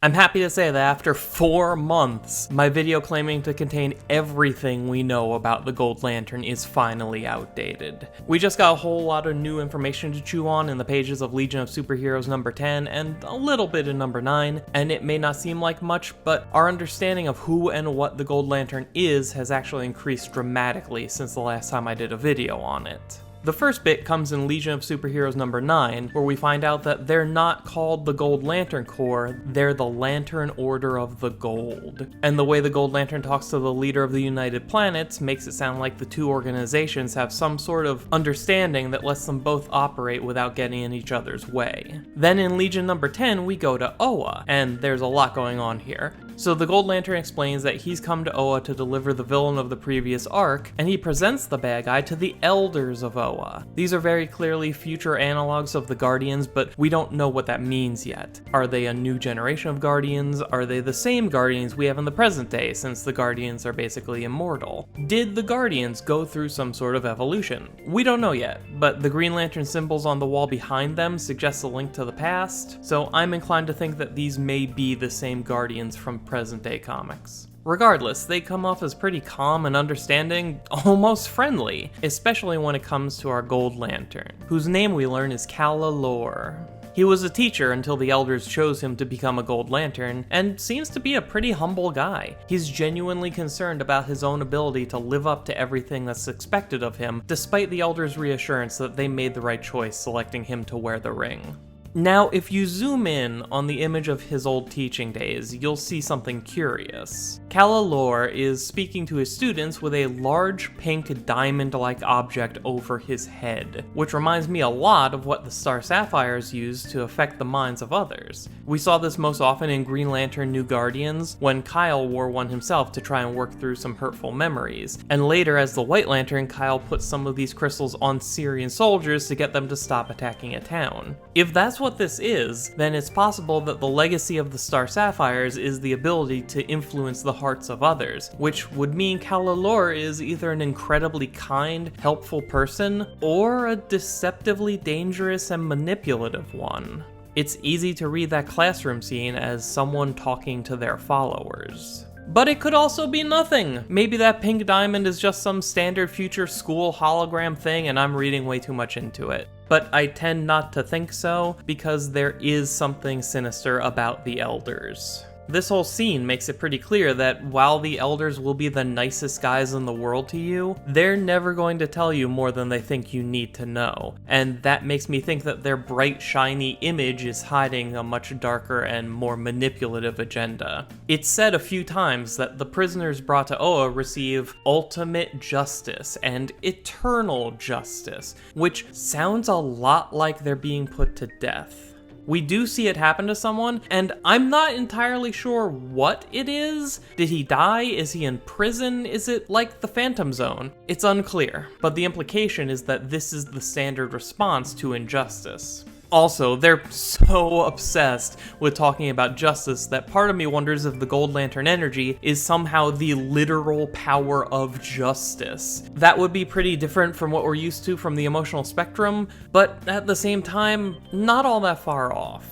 I'm happy to say that after 4 months, my video claiming to contain everything we know about the Gold Lantern is finally outdated. We just got a whole lot of new information to chew on in the pages of Legion of Superheroes number 10 and a little bit in number 9, and it may not seem like much, but our understanding of who and what the Gold Lantern is has actually increased dramatically since the last time I did a video on it. The first bit comes in Legion of Superheroes number 9, where we find out that they're not called the Gold Lantern Corps, they're the Lantern Order of the Gold. And the way the Gold Lantern talks to the leader of the United Planets makes it sound like the two organizations have some sort of understanding that lets them both operate without getting in each other's way. Then in Legion number 10, we go to Oa, and there's a lot going on here. So the Gold Lantern explains that he's come to Oa to deliver the villain of the previous arc, and he presents the bad guy to the Elders of Oa. These are very clearly future analogs of the Guardians, but we don't know what that means yet. Are they a new generation of Guardians? Are they the same Guardians we have in the present day, since the Guardians are basically immortal? Did the Guardians go through some sort of evolution? We don't know yet, but the Green Lantern symbols on the wall behind them suggest a link to the past, so I'm inclined to think that these may be the same Guardians from present-day comics. Regardless, they come off as pretty calm and understanding, almost friendly, especially when it comes to our Gold Lantern, whose name we learn is Kala-Lor. He was a teacher until the Elders chose him to become a Gold Lantern, and seems to be a pretty humble guy. He's genuinely concerned about his own ability to live up to everything that's expected of him, despite the Elders' reassurance that they made the right choice selecting him to wear the ring. Now, if you zoom in on the image of his old teaching days, you'll see something curious. Kala-Lor is speaking to his students with a large pink diamond-like object over his head, which reminds me a lot of what the Star Sapphires use to affect the minds of others. We saw this most often in Green Lantern New Guardians, when Kyle wore one himself to try and work through some hurtful memories, and later as the White Lantern, Kyle put some of these crystals on Syrian soldiers to get them to stop attacking a town. If that's what this is, then it's possible that the legacy of the Star Sapphires is the ability to influence the hearts of others, which would mean Kala-Lor is either an incredibly kind, helpful person, or a deceptively dangerous and manipulative one. It's easy to read that classroom scene as someone talking to their followers. But it could also be nothing. Maybe that pink diamond is just some standard future school hologram thing and I'm reading way too much into it. But I tend not to think so, because there is something sinister about the Elders. This whole scene makes it pretty clear that while the Elders will be the nicest guys in the world to you, they're never going to tell you more than they think you need to know. And that makes me think that their bright, shiny image is hiding a much darker and more manipulative agenda. It's said a few times that the prisoners brought to Oa receive ultimate justice and eternal justice, which sounds a lot like they're being put to death. We do see it happen to someone, and I'm not entirely sure what it is. Did he die? Is he in prison? Is it like the Phantom Zone? It's unclear, but the implication is that this is the standard response to injustice. Also, they're so obsessed with talking about justice that part of me wonders if the Gold Lantern energy is somehow the literal power of justice. That would be pretty different from what we're used to from the emotional spectrum, but at the same time, not all that far off.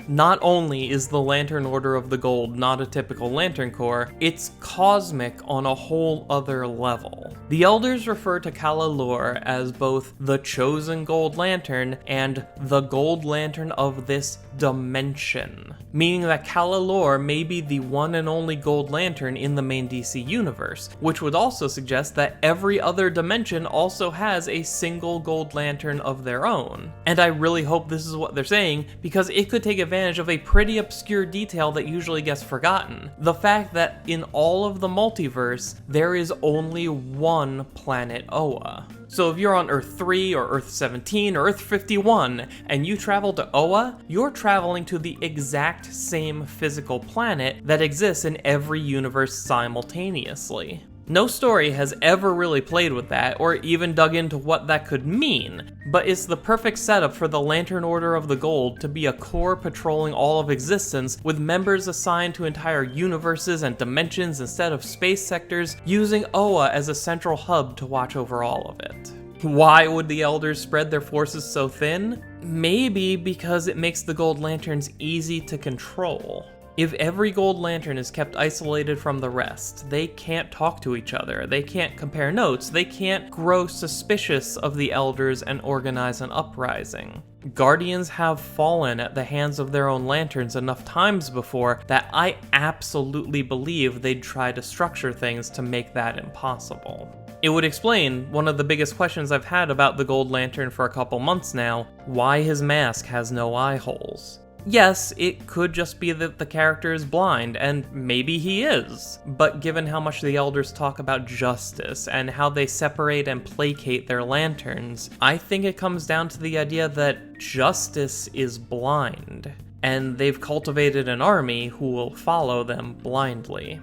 Not only is the Lantern Order of the Gold not a typical Lantern Corps, it's cosmic on a whole other level. The Elders refer to Kala-Lor as both the chosen Gold Lantern and the Gold Lantern of this dimension, meaning that Kala-Lor may be the one and only Gold Lantern in the main DC universe, which would also suggest that every other dimension also has a single Gold Lantern of their own. And I really hope this is what they're saying, because it could take advantage of a pretty obscure detail that usually gets forgotten. The fact that in all of the multiverse, there is only one planet Oa. So if you're on Earth 3 or Earth 17 or Earth 51 and you travel to Oa, you're traveling to the exact same physical planet that exists in every universe simultaneously. No story has ever really played with that, or even dug into what that could mean, but it's the perfect setup for the Lantern Order of the Gold to be a corps patrolling all of existence, with members assigned to entire universes and dimensions instead of space sectors, using Oa as a central hub to watch over all of it. Why would the Elders spread their forces so thin? Maybe because it makes the Gold Lanterns easy to control. If every Gold Lantern is kept isolated from the rest, they can't talk to each other, they can't compare notes, they can't grow suspicious of the Elders and organize an uprising. Guardians have fallen at the hands of their own lanterns enough times before that I absolutely believe they'd try to structure things to make that impossible. It would explain one of the biggest questions I've had about the Gold Lantern for a couple months now: why his mask has no eye holes. Yes, it could just be that the character is blind, and maybe he is, but given how much the Elders talk about justice and how they separate and placate their lanterns, I think it comes down to the idea that justice is blind, and they've cultivated an army who will follow them blindly.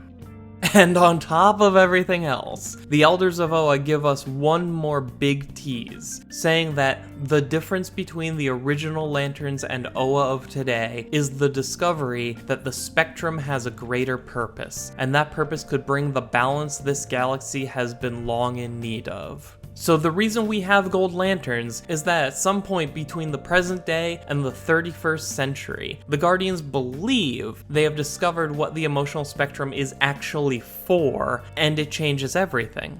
And on top of everything else, the Elders of Oa give us one more big tease, saying that the difference between the original lanterns and Oa of today is the discovery that the spectrum has a greater purpose, and that purpose could bring the balance this galaxy has been long in need of. So the reason we have Gold Lanterns is that at some point between the present day and the 31st century, the Guardians believe they have discovered what the emotional spectrum is actually for, and it changes everything.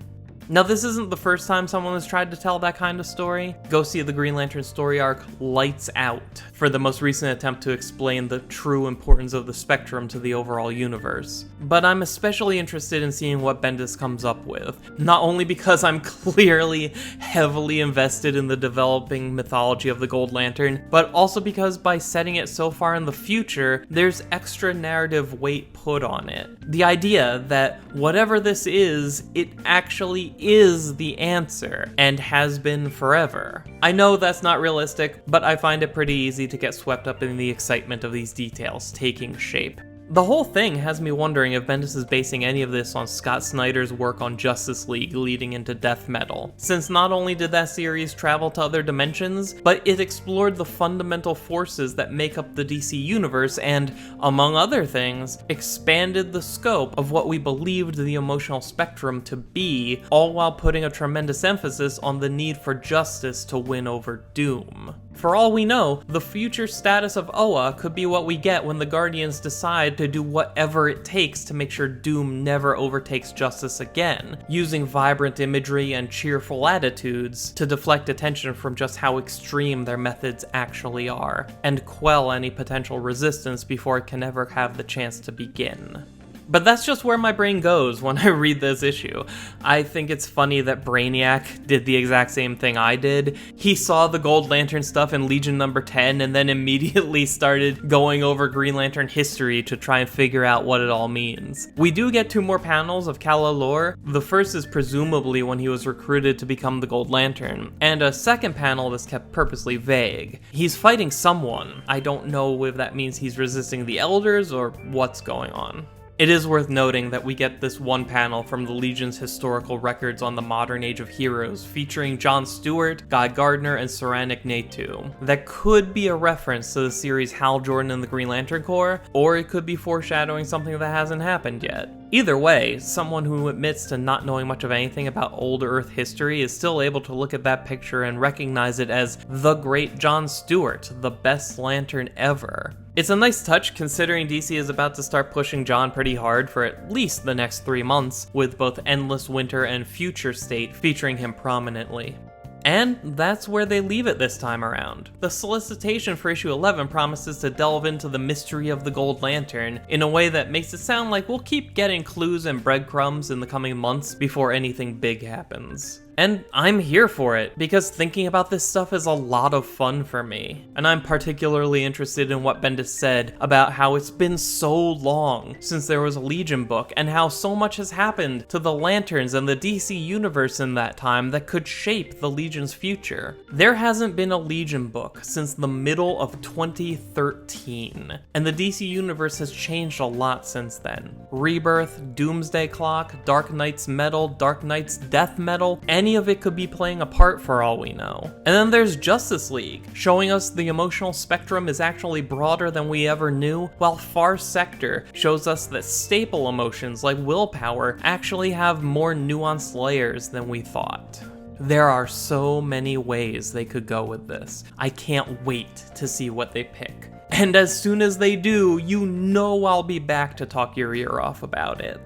Now, this isn't the first time someone has tried to tell that kind of story. Go see the Green Lantern story arc Lights Out for the most recent attempt to explain the true importance of the spectrum to the overall universe. But I'm especially interested in seeing what Bendis comes up with, not only because I'm clearly heavily invested in the developing mythology of the Gold Lantern, but also because by setting it so far in the future, there's extra narrative weight put on it. The idea that whatever this is, it actually is the answer, and has been forever. I know that's not realistic, but I find it pretty easy to get swept up in the excitement of these details taking shape. The whole thing has me wondering if Bendis is basing any of this on Scott Snyder's work on Justice League leading into Death Metal, since not only did that series travel to other dimensions, but it explored the fundamental forces that make up the DC universe and, among other things, expanded the scope of what we believed the emotional spectrum to be, all while putting a tremendous emphasis on the need for justice to win over Doom. For all we know, the future status of Oa could be what we get when the Guardians decide to do whatever it takes to make sure Doom never overtakes justice again, using vibrant imagery and cheerful attitudes to deflect attention from just how extreme their methods actually are, and quell any potential resistance before it can ever have the chance to begin. But that's just where my brain goes when I read this issue. I think it's funny that Brainiac did the exact same thing I did. He saw the Gold Lantern stuff in Legion number 10 and then immediately started going over Green Lantern history to try and figure out what it all means. We do get 2 more panels of Kal-El lore. The first is presumably when he was recruited to become the Gold Lantern, and a second panel that's kept purposely vague. He's fighting someone. I don't know if that means he's resisting the Elders or what's going on. It is worth noting that we get this one panel from the Legion's historical records on the modern age of heroes, featuring John Stewart, Guy Gardner, and Saranac Naitu. That could be a reference to the series Hal Jordan and the Green Lantern Corps, or it could be foreshadowing something that hasn't happened yet. Either way, someone who admits to not knowing much of anything about old Earth history is still able to look at that picture and recognize it as the great John Stewart, the best Lantern ever. It's a nice touch considering DC is about to start pushing John pretty hard for at least the next 3 months, with both Endless Winter and Future State featuring him prominently. And that's where they leave it this time around. The solicitation for issue 11 promises to delve into the mystery of the Gold Lantern in a way that makes it sound like we'll keep getting clues and breadcrumbs in the coming months before anything big happens. And I'm here for it, because thinking about this stuff is a lot of fun for me. And I'm particularly interested in what Bendis said about how it's been so long since there was a Legion book, and how so much has happened to the Lanterns and the DC universe in that time that could shape the Legion's future. There hasn't been a Legion book since the middle of 2013, and the DC universe has changed a lot since then. Rebirth, Doomsday Clock, Dark Knight's Metal, Dark Knight's Death Metal, any of it could be playing a part for all we know. And then there's Justice League, showing us the emotional spectrum is actually broader than we ever knew, while Far Sector shows us that staple emotions like willpower actually have more nuanced layers than we thought. There are so many ways they could go with this. I can't wait to see what they pick. And as soon as they do, you know I'll be back to talk your ear off about it.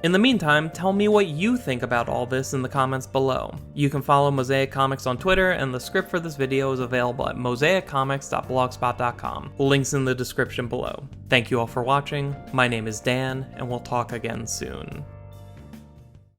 In the meantime, tell me what you think about all this in the comments below. You can follow Mosaic Comics on Twitter, and the script for this video is available at mosaiccomics.blogspot.com. Links in the description below. Thank you all for watching, my name is Dan, and we'll talk again soon.